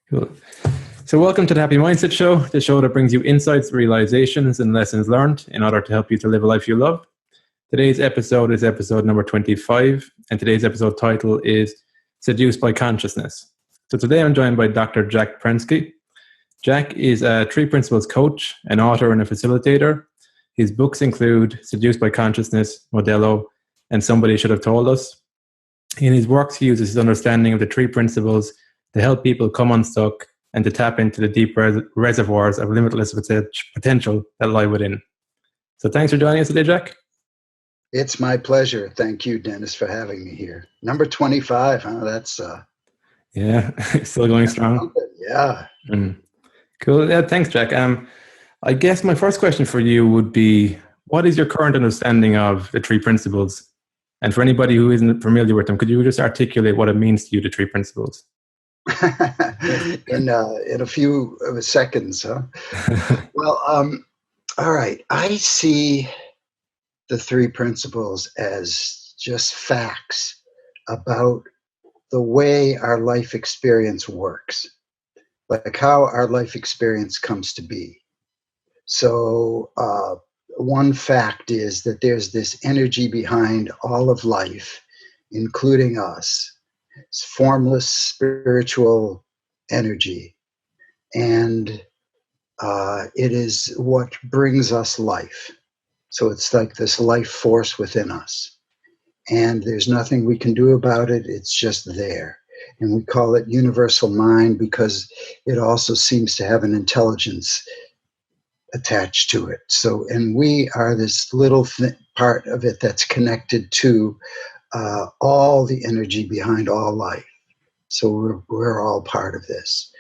Cool. So welcome to the Happy Mindset Show, the show that brings you insights, realizations, and lessons learned in order to help you to live a life you love. Today's episode is episode number 25, and today's episode title is Seduced by Consciousness. So today I'm joined by Dr. Jack Pransky. Jack is a Three Principles coach, an author, and a facilitator. His books include Seduced by Consciousness, Modello, and Somebody Should Have Told Us. In his works, he uses his understanding of the three principles to help people come unstuck and to tap into the deep reservoirs of limitless potential that lie within. So thanks for joining us today, Jack. It's my pleasure. Thank you, Dennis, for having me here. Number 25, huh? That's... yeah, still going strong. Yeah. Cool. Yeah, thanks, Jack. I guess my first question for you would be, what is your current understanding of the three principles? And for anybody who isn't familiar with them, could you just articulate what it means to you, the three principles? in a few seconds, huh? Well, all right. I see the three principles as just facts about the way our life experience works, like how our life experience comes to be. So one fact is that there's this energy behind all of life, including us. It's formless spiritual energy, and it is what brings us life. So it's like this life force within us, and there's nothing we can do about it. It's just there, and we call it universal mind because it also seems to have an intelligence attached to it. So, and we are this little part of it that's connected to all the energy behind all life. So we're all part of this.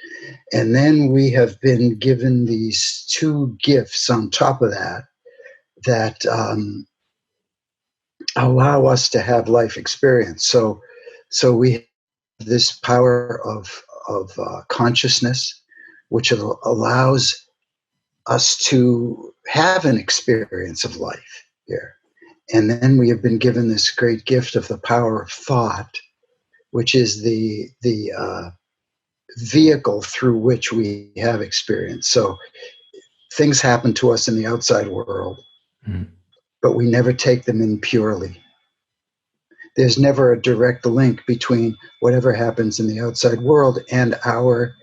And then we have been given these two gifts on top of that allow us to have life experience. So we have this power of consciousness, which allows us to have an experience of life here. And then we have been given this great gift of the power of thought, which is the vehicle through which we have experience. So things happen to us in the outside world, but we never take them in purely. There's never a direct link between whatever happens in the outside world and our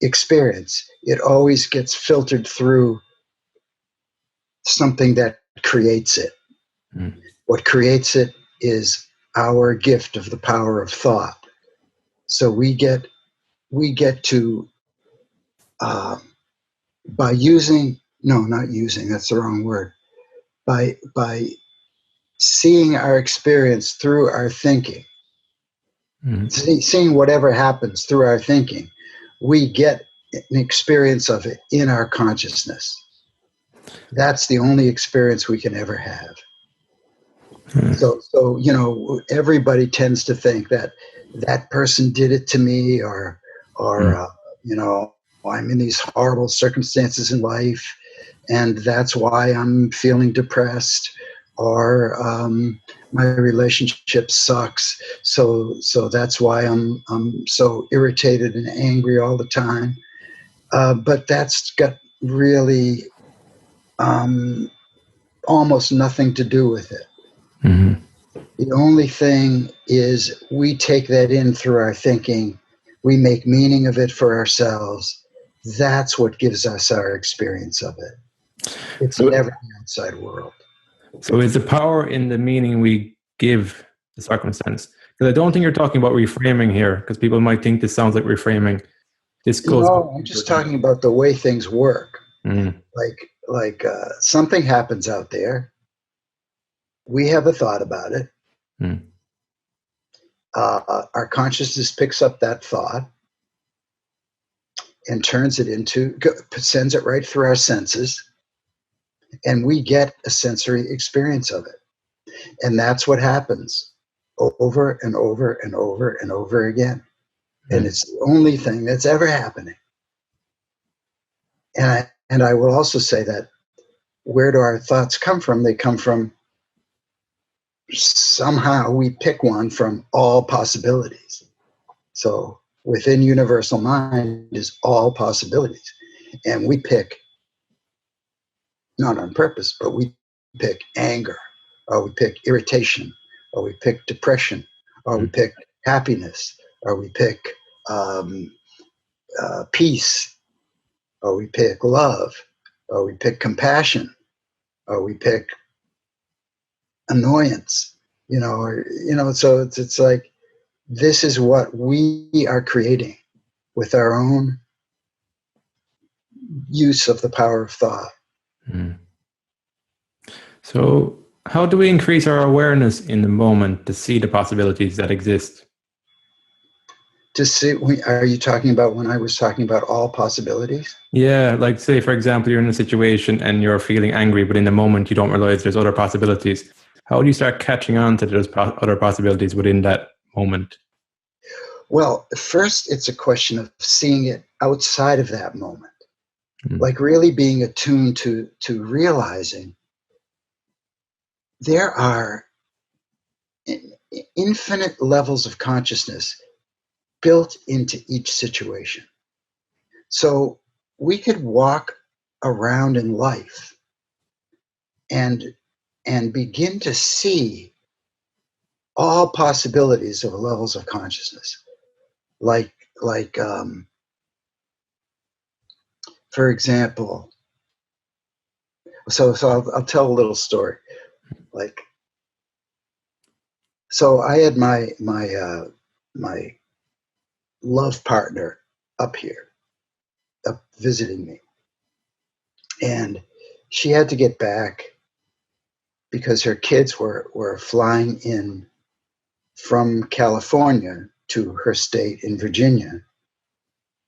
experience. It always gets filtered through something that creates it. What creates it is our gift of the power of thought. So we get to by using, no, not using, that's the wrong word. By seeing our experience through our thinking, seeing whatever happens through our thinking, we get an experience of it in our consciousness. That's the only experience we can ever have. So you know, everybody tends to think that that person did it to me, or you know, I'm in these horrible circumstances in life, and that's why I'm feeling depressed, or my relationship sucks, so that's why I'm so irritated and angry all the time. But that's got really almost nothing to do with it. The only thing is we take that in through our thinking. We make meaning of it for ourselves. That's what gives us our experience of it. It's never the outside world. So is the power in the meaning we give the circumstance? Because I don't think you're talking about reframing here, because people might think this sounds like reframing. This goes. No, I'm just talking about the way things work. Like something happens out there. We have a thought about it. Our consciousness picks up that thought and turns it sends it right through our senses, and we get a sensory experience of it. And that's what happens over and over and over and over again. And it's the only thing that's ever happening. And I will also say that where do our thoughts come from? They come from somehow we pick one from all possibilities. So within universal mind is all possibilities. And we pick, not on purpose, but we pick anger, or we pick irritation, or we pick depression, or we pick happiness, or we pick peace, or we pick love, or we pick compassion, or we pick annoyance, so it's like, this is what we are creating with our own use of the power of thought. Mm. So how do we increase our awareness in the moment to see the possibilities that exist? To see, are you talking about when I was talking about all possibilities? Yeah, like say, for example, you're in a situation and you're feeling angry, but in the moment you don't realize there's other possibilities. How do you start catching on to those other possibilities within that moment? Well, first, it's a question of seeing it outside of that moment, Mm. like really being attuned to realizing there are infinite levels of consciousness built into each situation. So we could walk around in life and begin to see all possibilities of levels of consciousness, like for example, so I'll tell a little story. Like, so I had my love partner up visiting me, and she had to get back because her kids were flying in from California to her state in Virginia,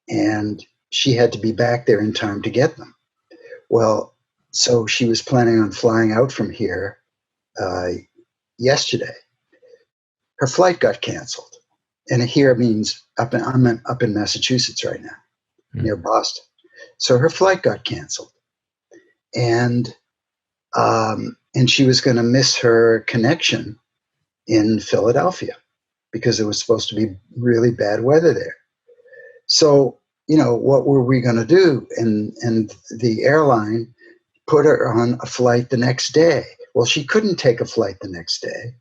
and she had to be back there in time to get them. Well, so she was planning on flying out from here yesterday. Her flight got canceled, and here means I'm up in Massachusetts right now, near Boston. So her flight got canceled, and she was going to miss her connection in Philadelphia because it was supposed to be really bad weather there. So, what were we going to do? And the airline put her on a flight the next day. Well, she couldn't take a flight the next day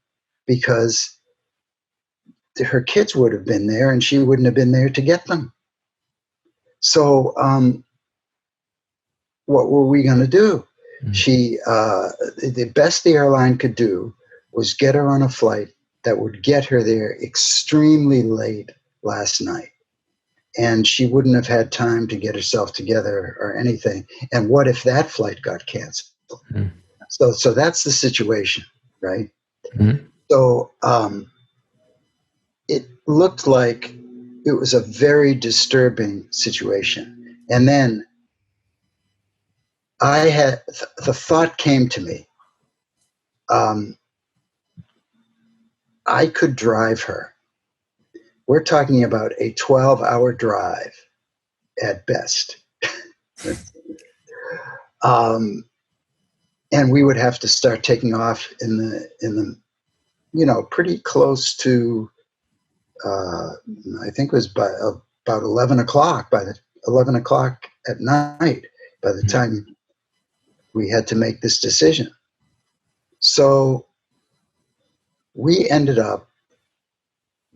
because her kids would have been there and she wouldn't have been there to get them. So, what were we going to do? The best the airline could do was get her on a flight that would get her there extremely late last night. And she wouldn't have had time to get herself together or anything. And what if that flight got canceled? Mm. So that's the situation, right? Mm-hmm. So it looked like it was a very disturbing situation. And then the thought came to me, I could drive her. We're talking about a 12-hour drive at best. And we would have to start taking off in the pretty close to, I think it was about 11 o'clock, by the 11 o'clock at night, by the time we had to make this decision. So we ended up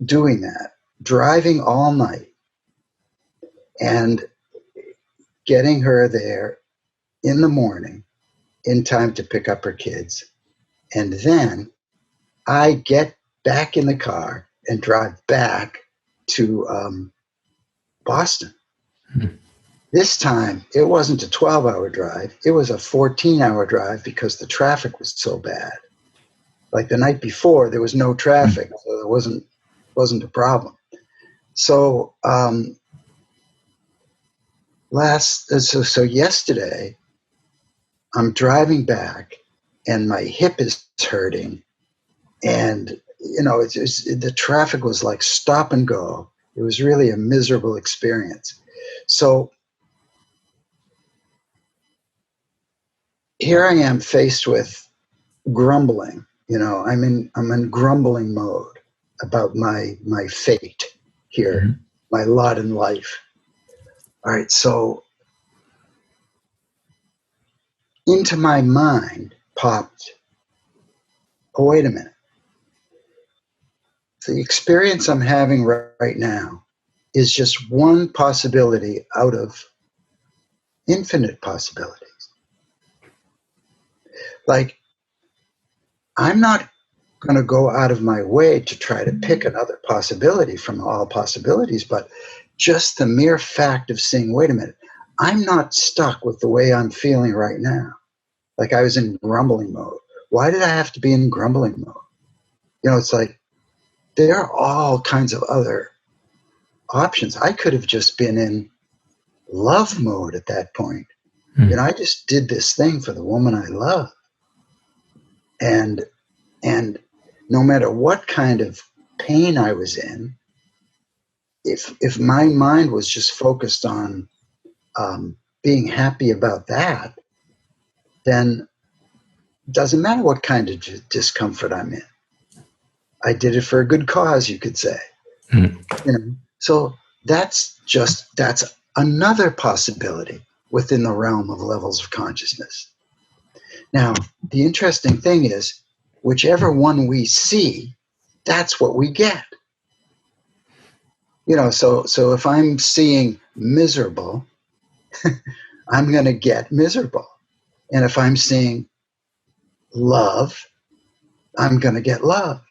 doing that, driving all night and getting her there in the morning in time to pick up her kids. And then I get back in the car and drive back to Boston. Mm-hmm. This time, it wasn't a 12-hour drive. It was a 14-hour drive because the traffic was so bad. Like the night before, there was no traffic, so there wasn't a problem. So so yesterday, I'm driving back, and my hip is hurting, and the traffic was like stop and go. It was really a miserable experience. So here I am faced with grumbling. I'm in grumbling mode about my fate here. Mm-hmm. my lot in life. All right, so into my mind popped, oh, wait a minute. The experience I'm having right now is just one possibility out of infinite possibilities. Like, I'm not going to go out of my way to try to pick another possibility from all possibilities, but just the mere fact of saying, wait a minute, I'm not stuck with the way I'm feeling right now. Like I was in grumbling mode. Why did I have to be in grumbling mode? You know, it's like there are all kinds of other options. I could have just been in love mode at that point. You know, I just did this thing for the woman I love. And no matter what kind of pain I was in, if my mind was just focused on being happy about that, then it doesn't matter what kind of discomfort I'm in. I did it for a good cause, you could say. You know, so that's another possibility within the realm of levels of consciousness. Now, the interesting thing is, whichever one we see, that's what we get. You know, so if I'm seeing miserable, I'm going to get miserable. And if I'm seeing love, I'm going to get love.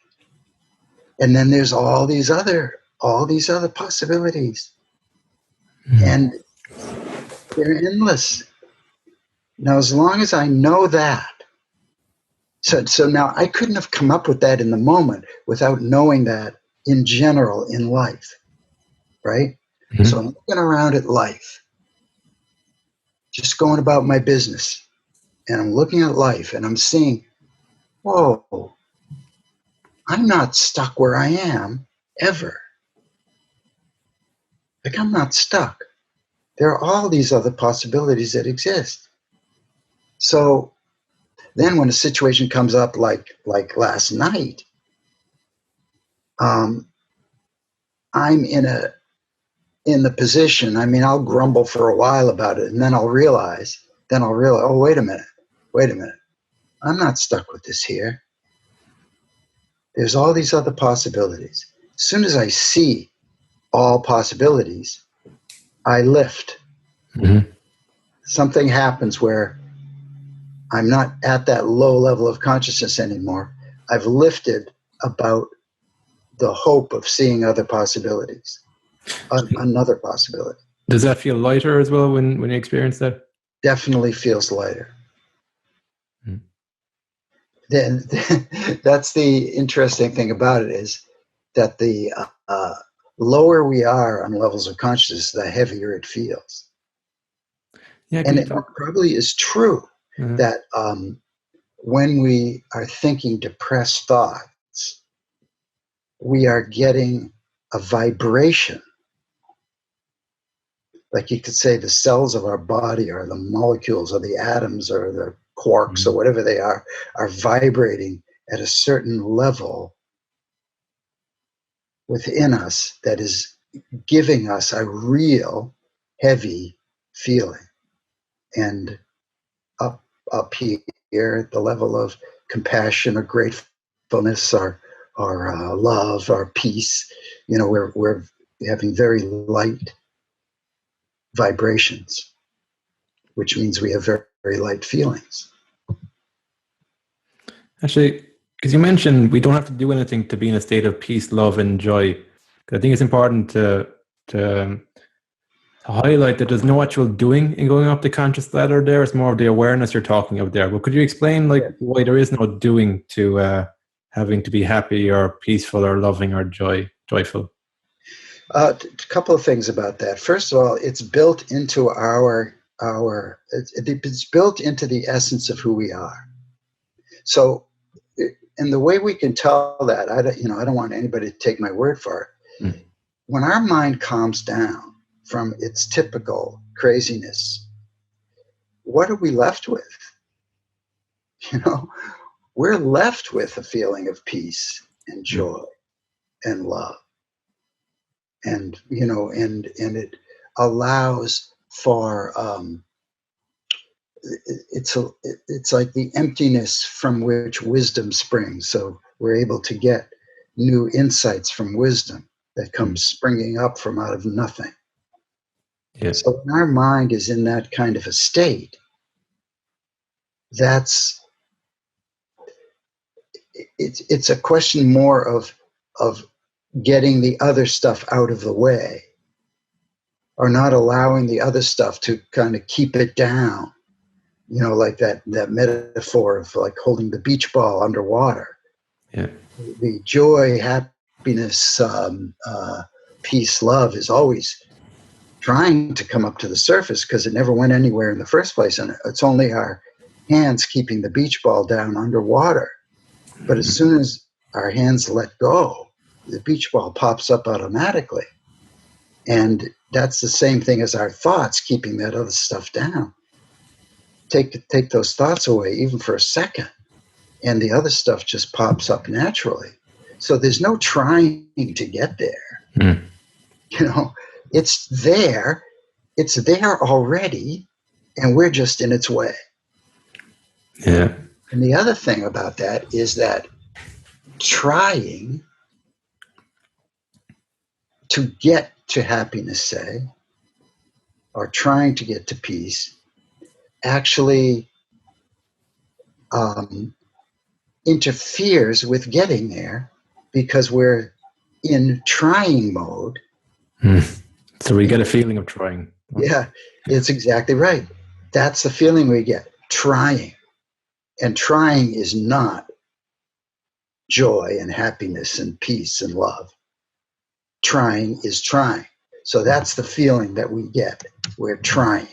And then there's all these other possibilities. And they're endless. Now, as long as I know that, so now I couldn't have come up with that in the moment without knowing that in general in life, right? So I'm looking around at life, just going about my business, and I'm looking at life and I'm seeing, whoa, I'm not stuck where I am ever. Like I'm not stuck. There are all these other possibilities that exist. So then when a situation comes up like last night, I'm in the position, I mean, I'll grumble for a while about it, and then I'll realize, oh, wait a minute. I'm not stuck with this here. There's all these other possibilities. As soon as I see all possibilities, I lift. Something happens where I'm not at that low level of consciousness anymore. I've lifted about the hope of seeing other possibilities, another possibility. Does that feel lighter as well when you experience that? Definitely feels lighter. Then that's the interesting thing about it, is that the lower we are on levels of consciousness, the heavier it feels. Yeah, and it probably is true that when we are thinking depressed thoughts, we are getting a vibration. Like you could say the cells of our body, or the molecules, or the atoms, or the quarks, or whatever they are vibrating at a certain level within us that is giving us a real heavy feeling. And up here at the level of compassion or gratefulness or love or peace, you know, we're having very light vibrations, which means we have very, very light feelings. Actually, because you mentioned we don't have to do anything to be in a state of peace, love, and joy. I think it's important to highlight that there's no actual doing in going up the conscious ladder there. It's more of the awareness you're talking of there. But could you explain why there is no doing to having to be happy or peaceful or loving or joyful? A couple of things about that. First of all, it's built into it's built into the essence of who we are. So, and the way we can tell that, I don't want anybody to take my word for it. When our mind calms down from its typical craziness, what are we left with? You know, we're left with a feeling of peace and joy and love. and it allows for it's like the emptiness from which wisdom springs. So we're able to get new insights from wisdom that comes springing up from out of nothing. Yeah. So when our mind is in that kind of a state, it's a question more of getting the other stuff out of the way, or not allowing the other stuff to kind of keep it down. Like that metaphor of like holding the beach ball underwater. Yeah. The joy, happiness, peace, love is always trying to come up to the surface because it never went anywhere in the first place. And it's only our hands keeping the beach ball down underwater. But as soon as our hands let go, the beach ball pops up automatically. And that's the same thing as our thoughts keeping that other stuff down. Take those thoughts away, even for a second, and the other stuff just pops up naturally. So there's no trying to get there. It's there. It's there already, and we're just in its way. Yeah. And the other thing about that is that trying to get to happiness, say, or trying to get to peace, actually interferes with getting there because we're in trying mode. So we get a feeling of trying. Yeah, it's exactly right. That's the feeling we get, trying. And trying is not joy and happiness and peace and love. Trying is trying. So that's the feeling that we get. We're trying.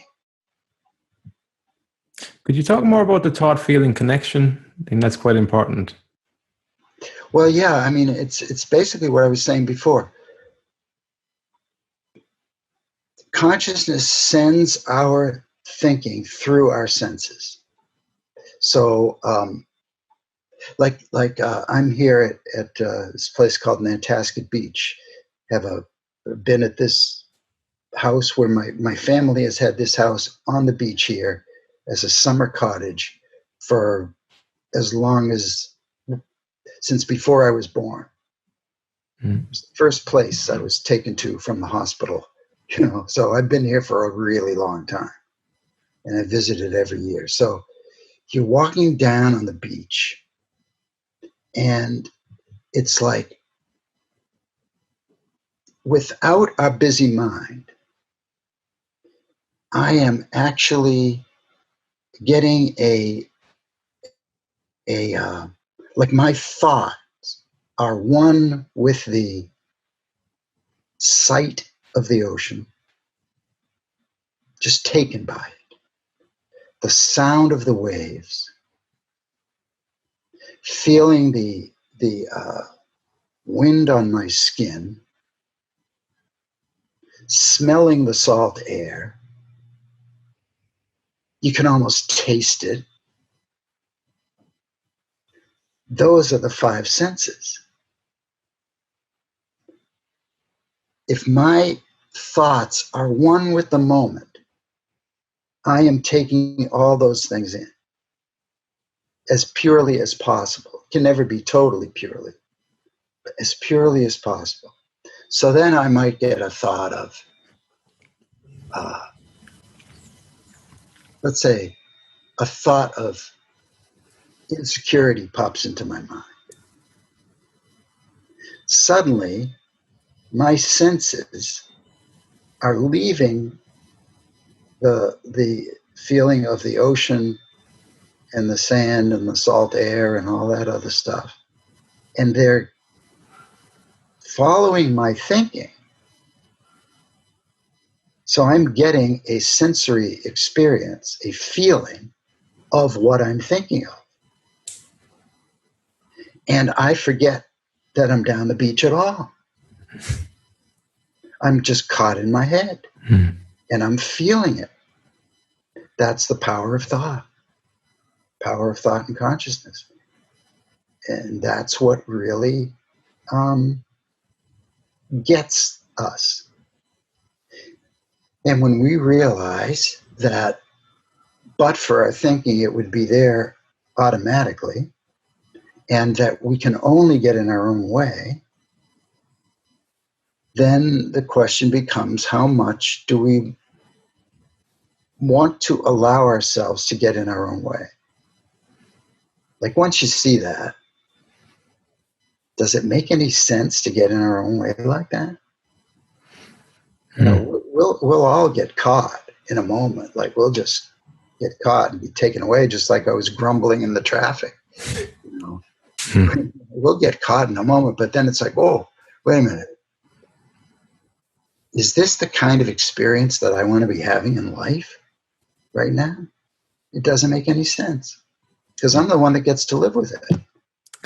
Could you talk more about the thought-feeling connection? I think that's quite important. Well, yeah, I mean, it's basically what I was saying before. Consciousness sends our thinking through our senses. So, I'm here at this place called Nantasket Beach. Have been at this house where my family has had this house on the beach here as a summer cottage for as long as since before I was born. It was the first place I was taken to from the hospital, so I've been here for a really long time, and I visited every year. So you're walking down on the beach, and it's like, without a busy mind, I am actually getting like my thoughts are one with the sight of the ocean, just taken by it. The sound of the waves, feeling the wind on my skin, smelling the salt air. You can almost taste it. Those are the five senses. If my thoughts are one with the moment, I am taking all those things in as purely as possible. It can never be totally purely, but as purely as possible. So then I might get a thought of, let's say, a thought of insecurity pops into my mind. Suddenly, my senses are leaving the feeling of the ocean and the sand and the salt air and all that other stuff, and they're following my thinking. So I'm getting a sensory experience, a feeling of what I'm thinking of. And I forget that I'm down the beach at all. I'm just caught in my head, and I'm feeling it. That's the power of thought and consciousness. And that's what really gets us. And when we realize that, but for our thinking, it would be there automatically, and that we can only get in our own way, then the question becomes, how much do we want to allow ourselves to get in our own way? Like, once you see that, does it make any sense to get in our own way like that? You know, we'll all get caught in a moment. Like, we'll just get caught and be taken away, just like I was grumbling in the traffic. You know, we'll get caught in a moment, but then it's like, oh, wait a minute. Is this the kind of experience that I want to be having in life right now? It doesn't make any sense, because I'm the one that gets to live with it.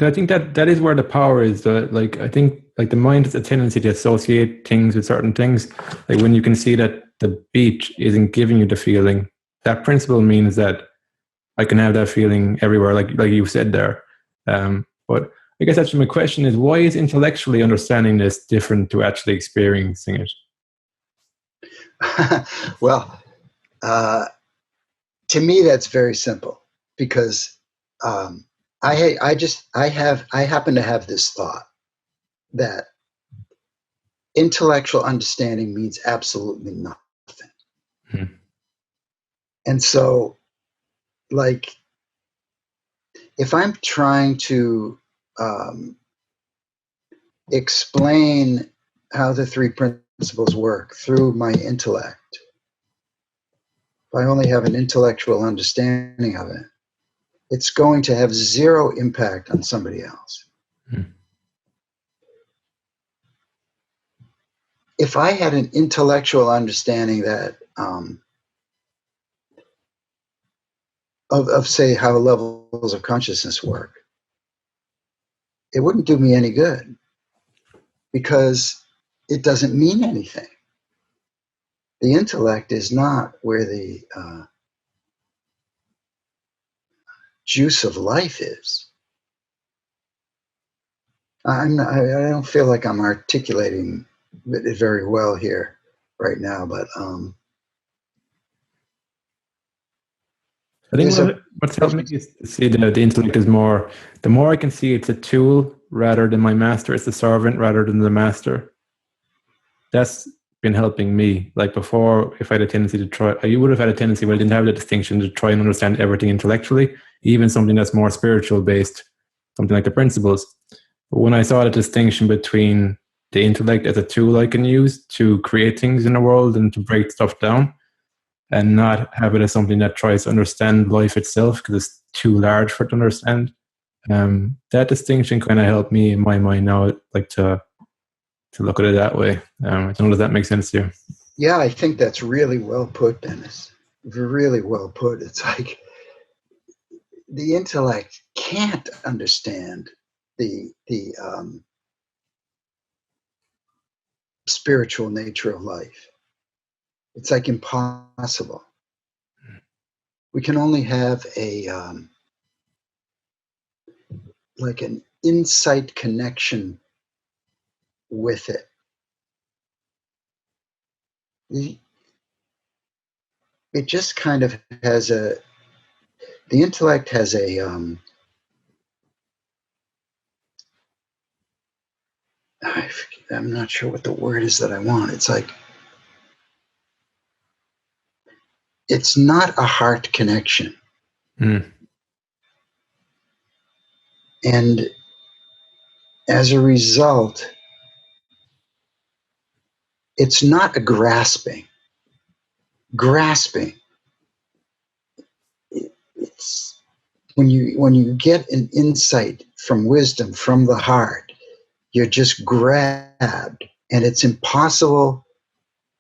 I think that is where the power is. Like, I think like the mind has a tendency to associate things with certain things. Like, when you can see that the beach isn't giving you the feeling, that principle means that I can have that feeling everywhere, like you said there. But I guess actually my question is, why is intellectually understanding this different to actually experiencing it? Well, to me, that's very simple, because I happen to have this thought that intellectual understanding means absolutely nothing. And so, like, if I'm trying to explain how the three principles work through my intellect, if I only have an intellectual understanding of it, it's going to have zero impact on somebody else. If I had an intellectual understanding that of say how levels of consciousness work, it wouldn't do me any good, because it doesn't mean anything. The intellect is not where the juice of life is. I don't feel like I'm articulating it very well here right now, but I think what's helped me is to see the intellect is more, the more I can see it's a tool rather than my master, it's the servant rather than the master. That's been helping me. Like, before, if I had a tendency to try, you would have had a tendency, well, I didn't have the distinction to try and understand everything intellectually, even something that's more spiritual based, something like the principles. But when I saw the distinction between the intellect as a tool I can use to create things in the world and to break stuff down, and not have it as something that tries to understand life itself because it's too large for it to understand, that distinction kind of helped me in my mind now, like to look at it that way. I don't know if that makes sense to you. Yeah, I think that's really well put, Dennis. Really well put. It's like the intellect can't understand the spiritual nature of life. It's like impossible. We can only have a like an insight connection with it. It just kind of has the intellect has a I'm not sure what the word is that I want. It's like, it's not a heart connection. And as a result, it's not a grasping. It's when you get an insight from wisdom, from the heart, you're just grabbed, and it's impossible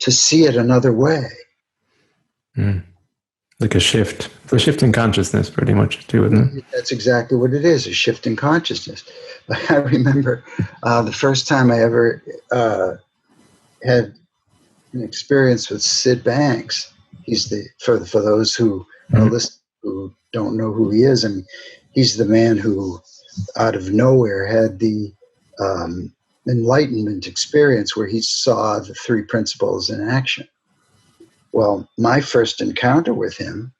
to see it another way. Like a shift. It's a shift in consciousness, pretty much, too, isn't it? That's exactly what it is, a shift in consciousness. I remember the first time I ever had an experience with Sid Banks. He's for those who are listening who don't know who he is, and he's the man who, out of nowhere, had the enlightenment experience where he saw the three principles in action. Well, my first encounter with him,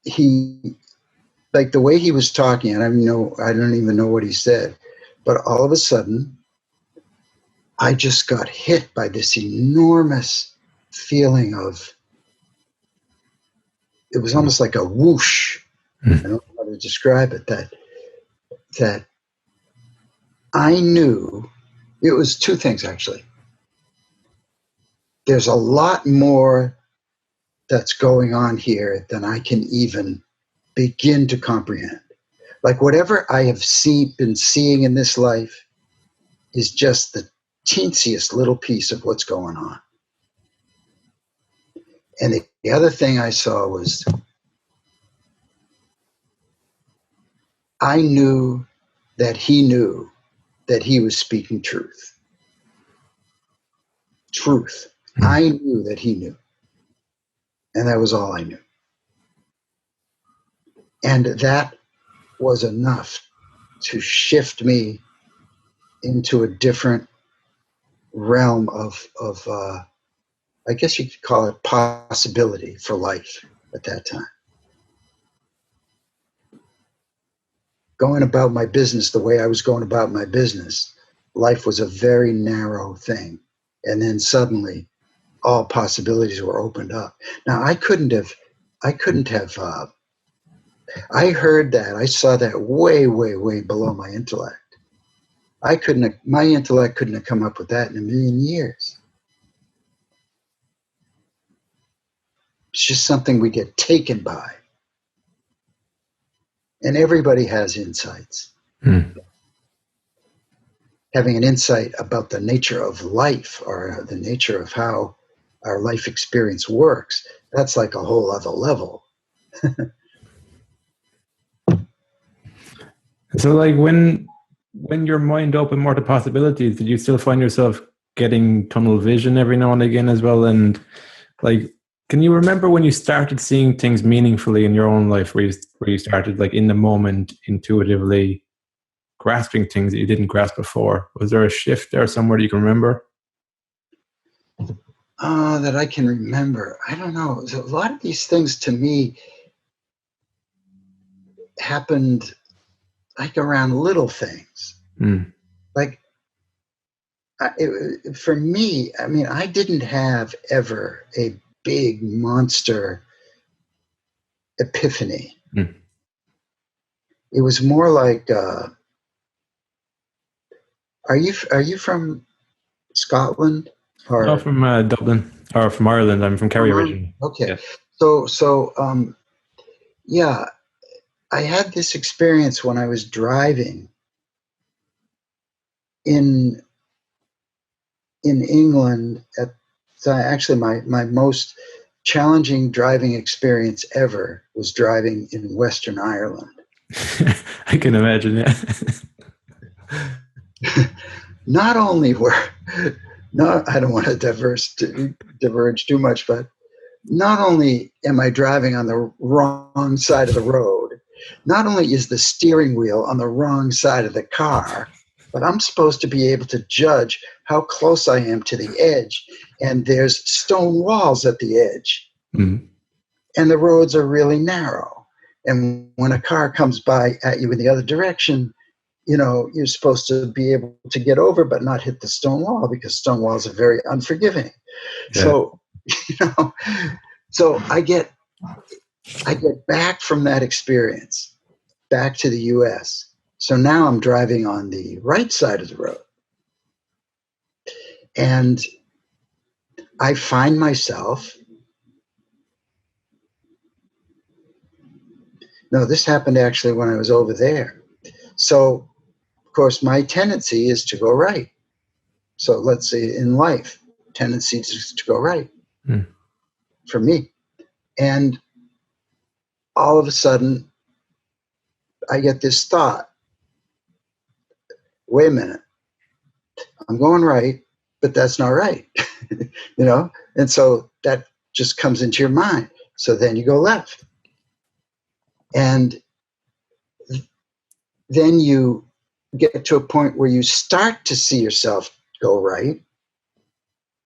he, like the way he was talking, I don't even know what he said, but all of a sudden, I just got hit by this enormous feeling of, it was almost like a whoosh. I don't know how to describe it, that I knew, it was two things actually. There's a lot more that's going on here than I can even begin to comprehend. Like whatever I have been seeing in this life is just the teensiest little piece of what's going on. And the other thing I saw was, I knew that he was speaking truth. Truth. I knew that he knew. And that was all I knew. And that was enough to shift me into a different realm of I guess you could call it possibility for life at that time. Going about my business the way I was going about my business, life was a very narrow thing. And then suddenly all possibilities were opened up. Now I heard that, I saw that way, way, way below my intellect. My intellect couldn't have come up with that in a million years. It's just something we get taken by. And everybody has insights. Having an insight about the nature of life or the nature of how our life experience works, that's like a whole other level. So like when your mind opened more to possibilities, did you still find yourself getting tunnel vision every now and again as well? And like, can you remember when you started seeing things meaningfully in your own life, where you started like in the moment intuitively grasping things that you didn't grasp before? Was there a shift there somewhere that you can remember? That I can remember. I don't know. A lot of these things to me happened like around little things. Like for me, I mean, I didn't have ever a big monster epiphany. It was more like, are you from Scotland? Or no, from Dublin, or from Ireland. I'm from Kerry originally. Okay. Yeah. So yeah, I had this experience when I was driving in England. Actually, my most challenging driving experience ever was driving in Western Ireland. I can imagine, yeah. Not only I don't want to diverge too much, but not only am I driving on the wrong side of the road, not only is the steering wheel on the wrong side of the car, but I'm supposed to be able to judge how close I am to the edge. And there's stone walls at the edge. And the roads are really narrow. And when a car comes by at you in the other direction, you're supposed to be able to get over but not hit the stone wall, because stone walls are very unforgiving. Yeah. So I get back from that experience back to the US. So now I'm driving on the right side of the road. And I find myself, no, this happened actually when I was over there. So, of course, my tendency is to go right. So let's say in life, tendency is to go right for me. And all of a sudden, I get this thought, wait a minute, I'm going right, but that's not right, And so that just comes into your mind. So then you go left. And then you get to a point where you start to see yourself go right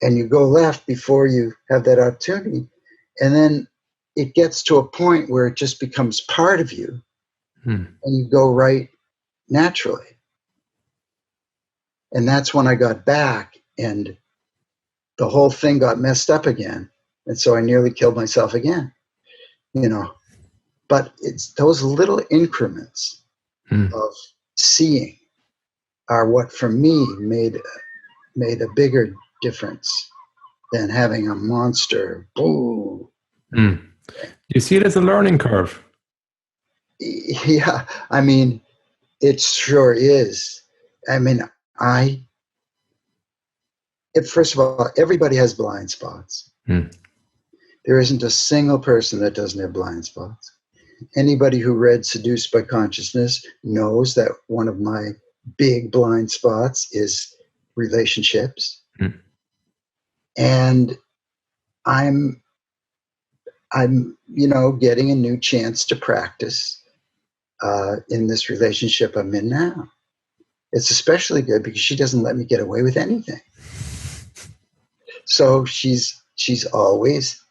and you go left before you have that opportunity. And then it gets to a point where it just becomes part of you and you go right naturally. And that's when I got back and the whole thing got messed up again. And so I nearly killed myself again, you know. But it's those little increments of seeing are what, for me, made a bigger difference than having a monster. Boom. You see it as a learning curve. Yeah, I mean, it sure is. I mean, first of all, everybody has blind spots. There isn't a single person that doesn't have blind spots. Anybody who read Seduced by Consciousness knows that one of my big blind spots is relationships. And I'm, getting a new chance to practice in this relationship I'm in now. It's especially good because she doesn't let me get away with anything. So she's always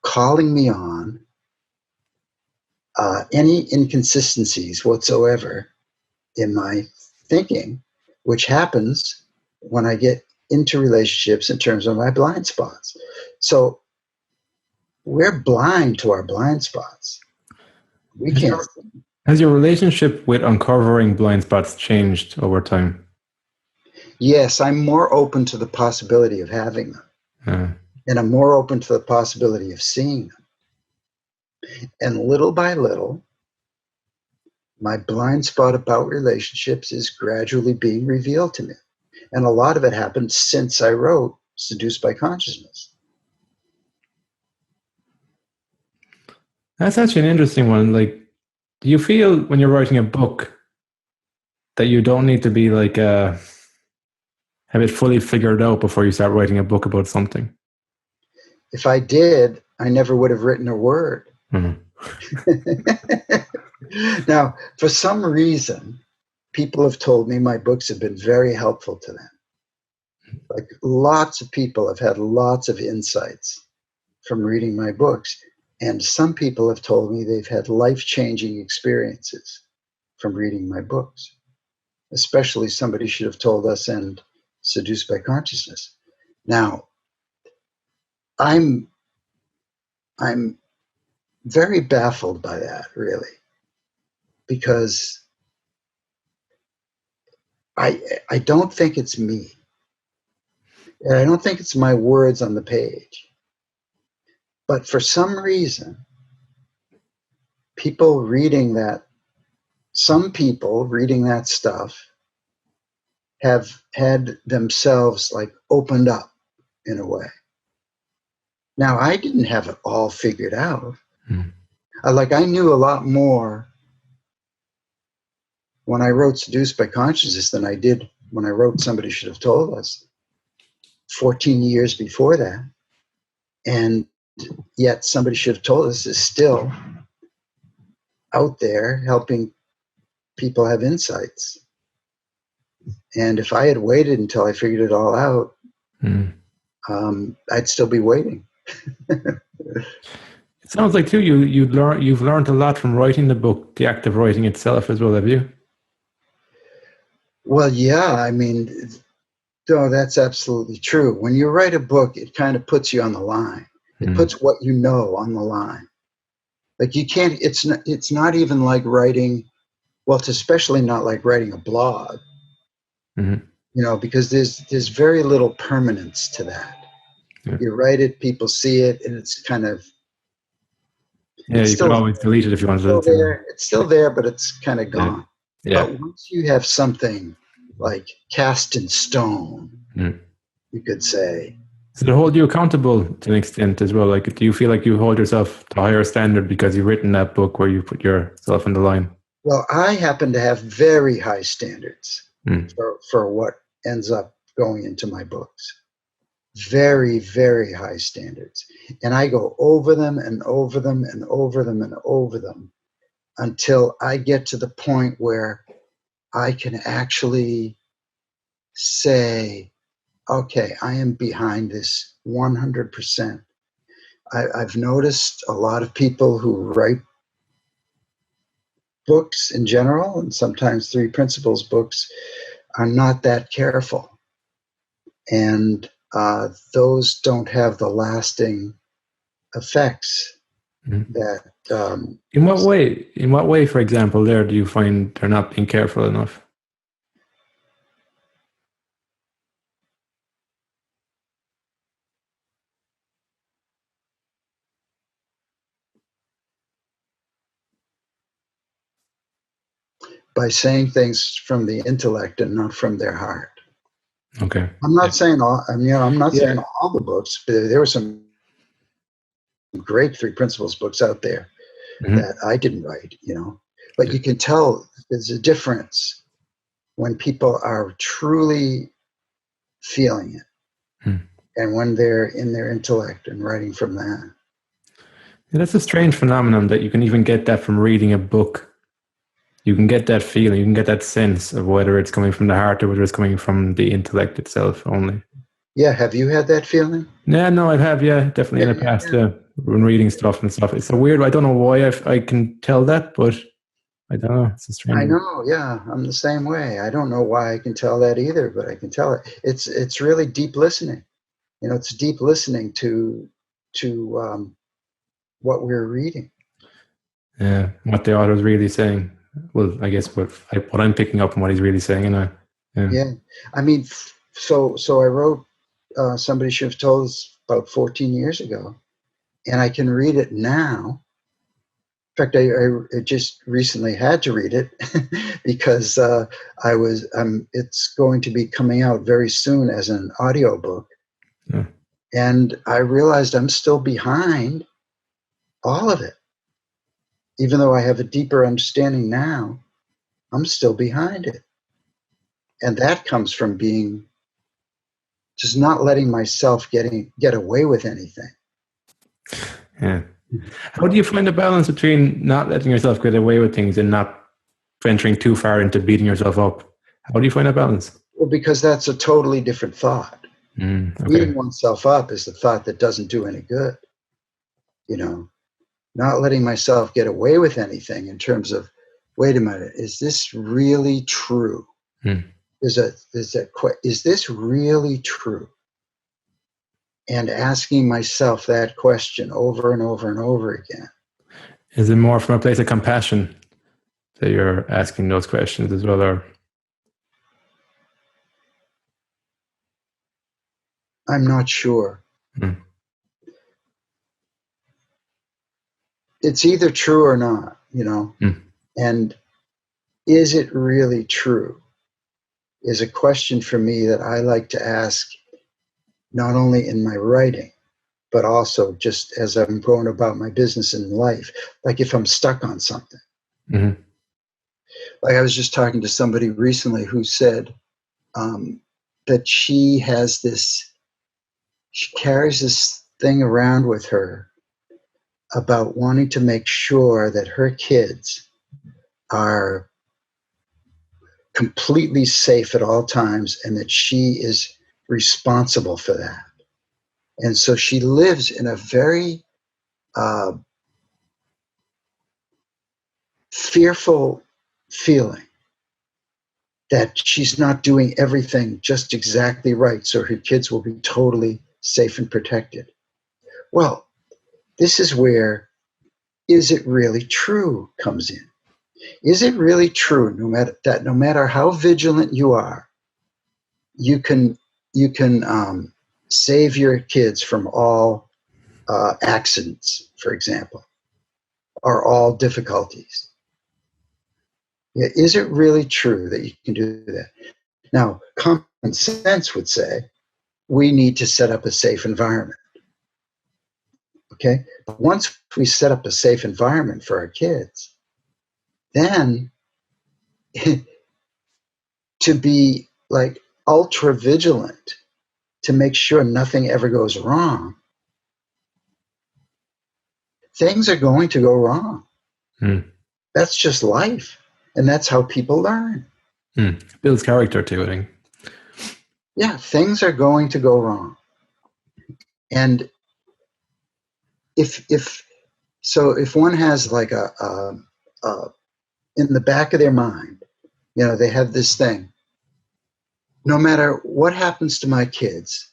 calling me on any inconsistencies whatsoever in my thinking, which happens when I get into relationships in terms of my blind spots. So we're blind to our blind spots. We can't. Has your relationship with uncovering blind spots changed over time? Yes, I'm more open to the possibility of having them. And I'm more open to the possibility of seeing them. And little by little, my blind spot about relationships is gradually being revealed to me. And a lot of it happened since I wrote Seduced by Consciousness. That's actually an interesting one. Like, do you feel when you're writing a book that you don't need to be like, have it fully figured out before you start writing a book about something? If I did, I never would have written a word. Now, for some reason, people have told me my books have been very helpful to them. Like, lots of people have had lots of insights from reading my books. And some people have told me they've had life-changing experiences from reading my books. Especially somebody should have told us in Seduced by Consciousness. Now, I'm very baffled by that, really, because I don't think it's me. And I don't think it's my words on the page. But for some reason, some people reading that stuff have had themselves like opened up in a way. Now, I didn't have it all figured out. I knew a lot more when I wrote Seduced by Consciousness than I did when I wrote Somebody Should Have Told Us 14 years before that. And yet Somebody Should Have Told Us is still out there helping people have insights. And if I had waited until I figured it all out, I'd still be waiting. It sounds like too you've learned a lot from writing the book, the act of writing itself as well, have you? Well, yeah, I mean, no, that's absolutely true. When you write a book, it kind of puts you on the line. It puts what you know on the line. Like, you can't. It's not even like writing. Well, it's especially not like writing a blog. Because there's very little permanence to that. You write it, people see it, and it's kind of. Yeah, you can always delete it if you want to. It's still there, but it's kind of gone. Yeah. But once you have something like cast in stone, you could say. Does it hold you accountable to an extent as well? Like, do you feel like you hold yourself to a higher standard because you've written that book where you put yourself on the line? Well, I happen to have very high standards for what ends up going into my books. Very, very high standards. And I go over them and over them and over them and over them until I get to the point where I can actually say, okay, I am behind this 100%. I've noticed a lot of people who write books in general, and sometimes three principles books, are not that careful. And those don't have the lasting effects that. In what way? In what way, for example, there do you find they're not being careful enough? By saying things from the intellect and not from their heart. Okay. I'm not saying all. I'm not Yeah. saying all the books. But there were some great three principles books out there that I didn't write. But you can tell there's a difference when people are truly feeling it, and when they're in their intellect and writing from that. Yeah, that's a strange phenomenon that you can even get that from reading a book. You can get that feeling, you can get that sense of whether it's coming from the heart or whether it's coming from the intellect itself only. Yeah, have you had that feeling? Yeah, no, I have, definitely in the past, when reading stuff and stuff. It's so weird. I don't know why I can tell that, but I don't know. It's a strange. I know, yeah, I'm the same way. I don't know why I can tell that either, but I can tell it. It's really deep listening. It's deep listening to what we're reading. Yeah, what the author's really saying. Well, I guess what I'm picking up on what he's really saying, Yeah. I mean, so I wrote Somebody Should Have Told Us about 14 years ago, and I can read it now. In fact, I just recently had to read it because it's going to be coming out very soon as an audiobook. Yeah. And I realized I'm still behind all of it. Even though I have a deeper understanding now, I'm still behind it. And that comes from being just not letting myself get away with anything. Yeah. How do you find a balance between not letting yourself get away with things and not venturing too far into beating yourself up? How do you find a balance? Well, because that's a totally different thought. Okay. Beating oneself up is the thought that doesn't do any good. Not letting myself get away with anything in terms of, wait a minute, is this really true? Is this really true? And asking myself that question over and over and over again. Is it more from a place of compassion that you're asking those questions as well, or? I'm not sure. It's either true or not, And is it really true? Is a question for me that I like to ask not only in my writing, but also just as I'm going about my business in life. Like if I'm stuck on something. Like I was just talking to somebody recently who said that she carries this thing around with her about wanting to make sure that her kids are completely safe at all times and that she is responsible for that. And so she lives in a very fearful feeling that she's not doing everything just exactly right so her kids will be totally safe and protected. Well, this is where is it really true comes in. Is it really true no matter how vigilant you are, you can save your kids from all accidents, for example, or all difficulties? Yeah, is it really true that you can do that? Now, common sense would say we need to set up a safe environment. Okay, but once we set up a safe environment for our kids, then to be like ultra vigilant to make sure nothing ever goes wrong, things are going to go wrong. That's just life. And that's how people learn. Builds character too, I think. Yeah, things are going to go wrong. And if one has like a in the back of their mind, they have this thing. No matter what happens to my kids,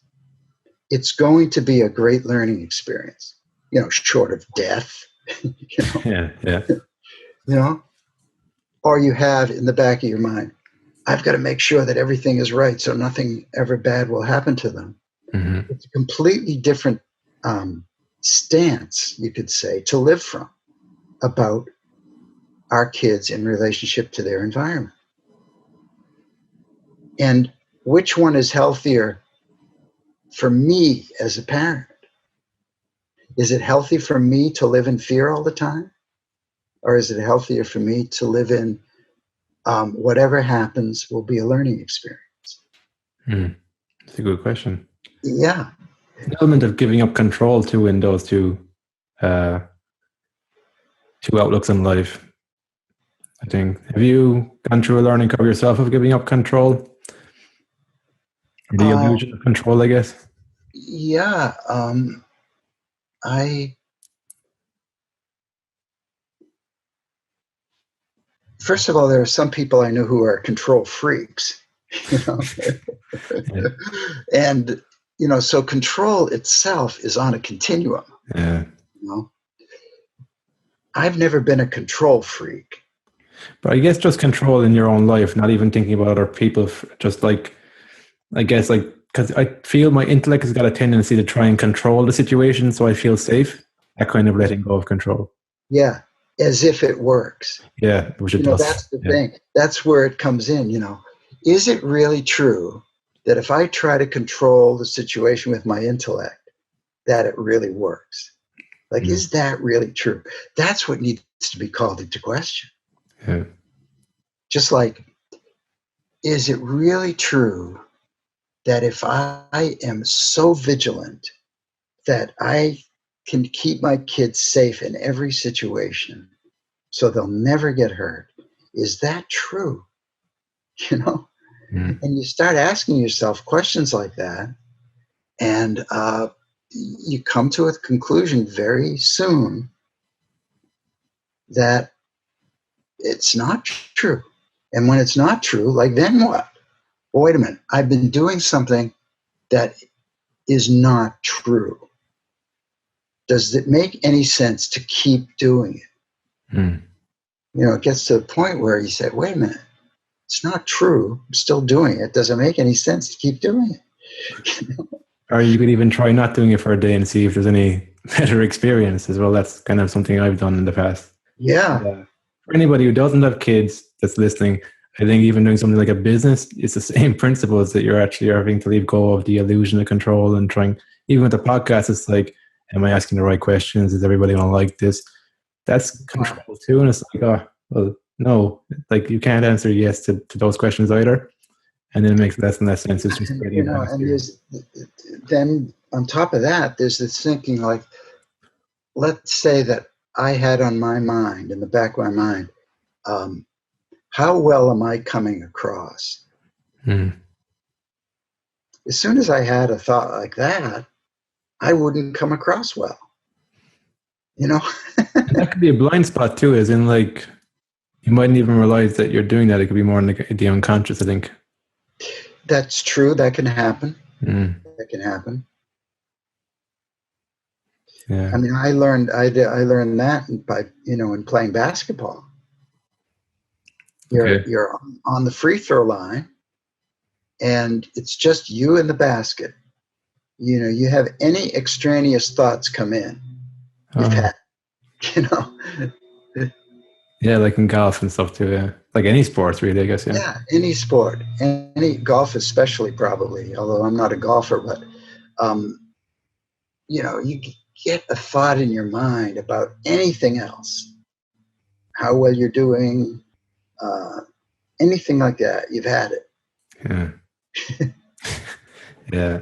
it's going to be a great learning experience, short of death. Yeah. Or you have in the back of your mind, I've got to make sure that everything is right so nothing ever bad will happen to them. Mm-hmm. It's a completely different stance, you could say, to live from about our kids in relationship to their environment. And which one is healthier for me as a parent? Is it healthy for me to live in fear all the time? Or is it healthier for me to live in whatever happens will be a learning experience? That's a good question. Yeah. An element of giving up control too in those two outlooks in life, I think. Have you gone through a learning curve yourself of giving up control? Or the illusion of control, I guess? Yeah. First of all, there are some people I know who are control freaks, Yeah. And, so control itself is on a continuum. Yeah. I've never been a control freak. But I guess just control in your own life, not even thinking about other people, just like, I guess, like, because I feel my intellect has got a tendency to try and control the situation so I feel safe. That kind of letting go of control. Yeah, as if it works. Yeah, which it does. That's the thing. That's where it comes in, Is it really true that if I try to control the situation with my intellect, that it really works? Like, is that really true? That's what needs to be called into question. Yeah. Just like, is it really true that if I am so vigilant that I can keep my kids safe in every situation so they'll never get hurt? Is that true? And you start asking yourself questions like that, and you come to a conclusion very soon that it's not true. And when it's not true, like, then what? Well, wait a minute. I've been doing something that is not true. Does it make any sense to keep doing it? It gets to the point where you say, wait a minute, it's not true. I'm still doing it. Does it make any sense to keep doing it? Or you could even try not doing it for a day and see if there's any better experience as well. That's kind of something I've done in the past. Yeah. For anybody who doesn't have kids that's listening, I think even doing something like a business, it's the same principles that you're actually having to leave go of the illusion of control and trying. Even with the podcast, it's like, am I asking the right questions? Is everybody going to like this? That's control too. And it's like, oh, well, no, like you can't answer yes to those questions either. And then it makes less and less sense. It's just and then on top of that, there's this thinking like, let's say that I had on my mind, in the back of my mind, how well am I coming across? As soon as I had a thought like that, I wouldn't come across well. And that could be a blind spot too, as in like, you mightn't even realize that you're doing that. It could be more in the unconscious, I think. That's true. That can happen. That can happen. Yeah. I mean, I learned that by, in playing basketball. You're on the free throw line, and it's just you and the basket. You have any extraneous thoughts come in, you've had, Yeah, like in golf and stuff too. Yeah, like any sports, really, I guess. Yeah, any sport, any golf, especially, probably. Although I'm not a golfer, but you get a thought in your mind about anything else, how well you're doing, anything like that. You've had it. Yeah. Yeah.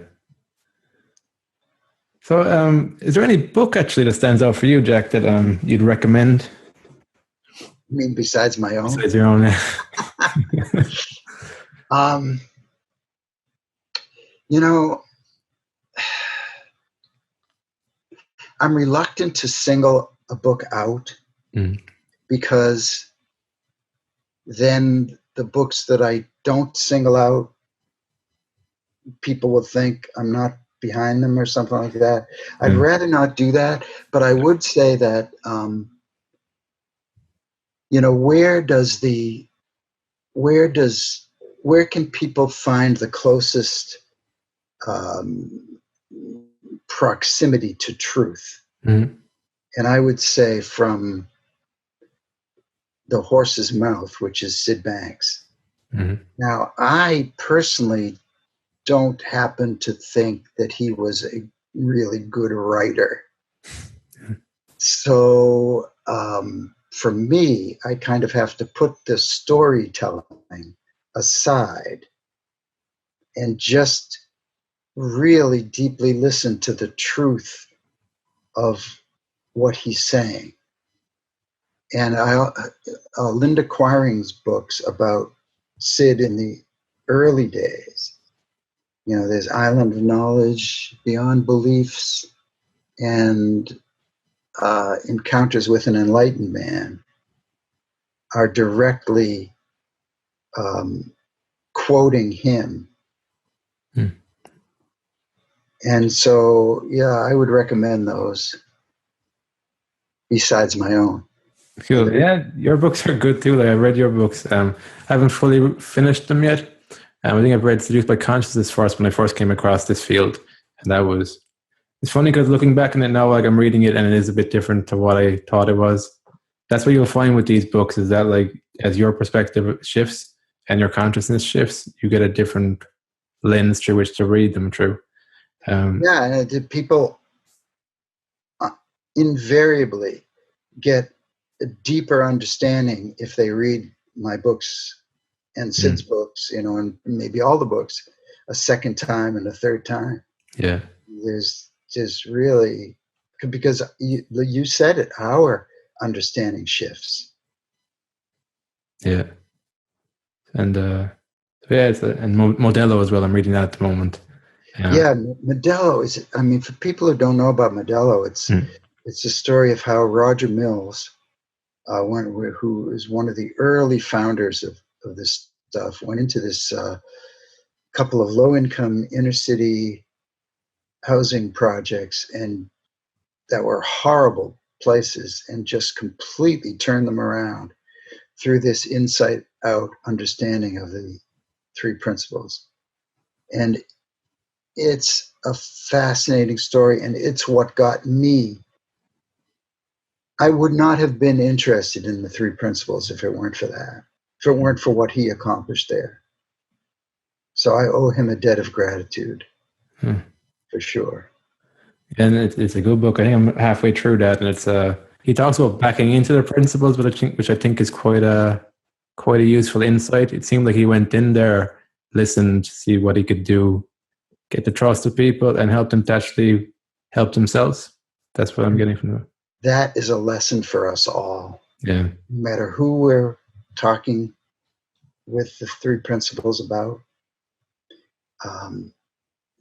So, is there any book actually that stands out for you, Jack, that you'd recommend? I mean, besides my own? Besides your own. You know, I'm reluctant to single a book out because then the books that I don't single out, people will think I'm not behind them or something like that. I'd rather not do that, but I would say that, you know, where can people find the closest proximity to truth? And I would say from the horse's mouth, which is Sid Banks. Now, I personally don't happen to think that he was a really good writer. So for me, I kind of have to put the storytelling aside and just really deeply listen to the truth of what he's saying. And Linda Quiring's books about Sid in the early days, you know, there's Island of Knowledge, Beyond Beliefs, and Encounters with an Enlightened Man, are directly quoting him. And so, yeah, I would recommend those besides my own. Cool. Yeah, your books are good too. Like, I read your books. I haven't fully finished them yet. I think I've read Seduced by Consciousness first when I first came across this field. And it's funny because looking back on it now, like I'm reading it and it is a bit different to what I thought it was. That's what you'll find with these books, is that like as your perspective shifts and your consciousness shifts, you get a different lens through which to read them through. People invariably get a deeper understanding if they read my books and Sid's books, you know, and maybe all the books a second time and a third time. Yeah. There's just really, because you said it, our understanding shifts. Yeah. And and Modello as well. I'm reading that at the moment. Yeah, Modello is, I mean, for people who don't know about Modello, it's a story of how Roger Mills, who is one of the early founders of this stuff, went into this couple of low-income inner-city housing projects and that were horrible places, and just completely turned them around through this inside-out understanding of the three principles. And it's a fascinating story, and it's what got me. I would not have been interested in the three principles if it weren't for that, if it weren't for what he accomplished there. So I owe him a debt of gratitude, for sure. And it's a good book. I think I'm halfway through that, and it's he talks about backing into the principles, which I think is quite a useful insight. It seemed like he went in there, listened, see what he could do, get the trust of people, and help them to actually help themselves. That's what I'm getting from it. That is a lesson for us all. Yeah. No matter who we're talking with the three principles about,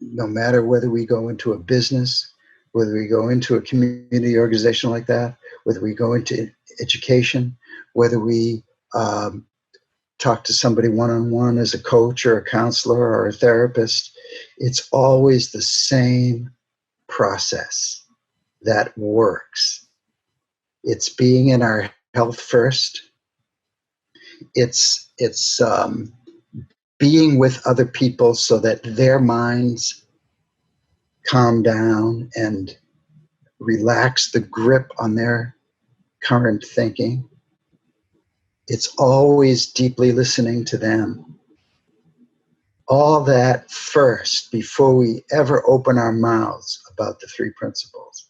no matter whether we go into a business, whether we go into a community organization like that, whether we go into education, whether we talk to somebody one-on-one as a coach or a counselor or a therapist, it's always the same process that works. It's being in our health first. It's being with other people so that their minds calm down and relax the grip on their current thinking. It's always deeply listening to them. All that first before we ever open our mouths about the three principles.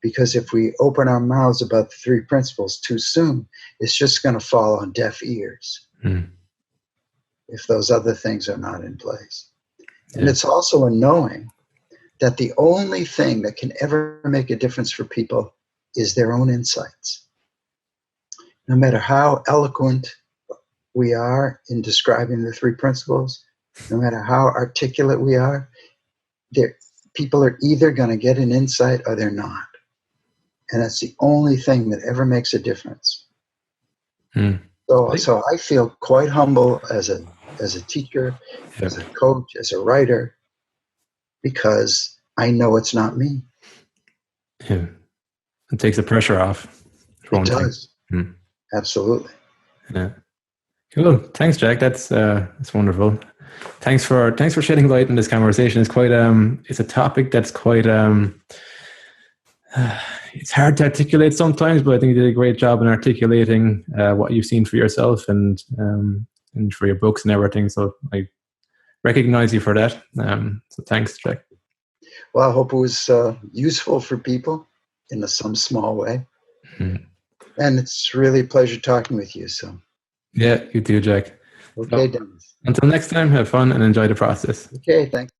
Because if we open our mouths about the three principles too soon, it's just going to fall on deaf ears if those other things are not in place. Yeah. And it's also a knowing that the only thing that can ever make a difference for people is their own insights. no matter how eloquent we are in describing the three principles, no matter how articulate we are, people are either going to get an insight or they're not. And that's the only thing that ever makes a difference. So I feel quite humble as a teacher, as a coach, as a writer, because I know it's not me. Yeah. It takes the pressure off. It does. Absolutely. Yeah. Cool. Thanks, Jack. That's wonderful. Thanks for shedding light on this conversation. It's quite it's a topic that's quite it's hard to articulate sometimes, but I think you did a great job in articulating what you've seen for yourself and for your books and everything. So I recognize you for that. So thanks, Jack. Well, I hope it was useful for people in some small way. And it's really a pleasure talking with you. So yeah, you too, Jack. Okay, so, until next time, have fun and enjoy the process. Okay, thanks.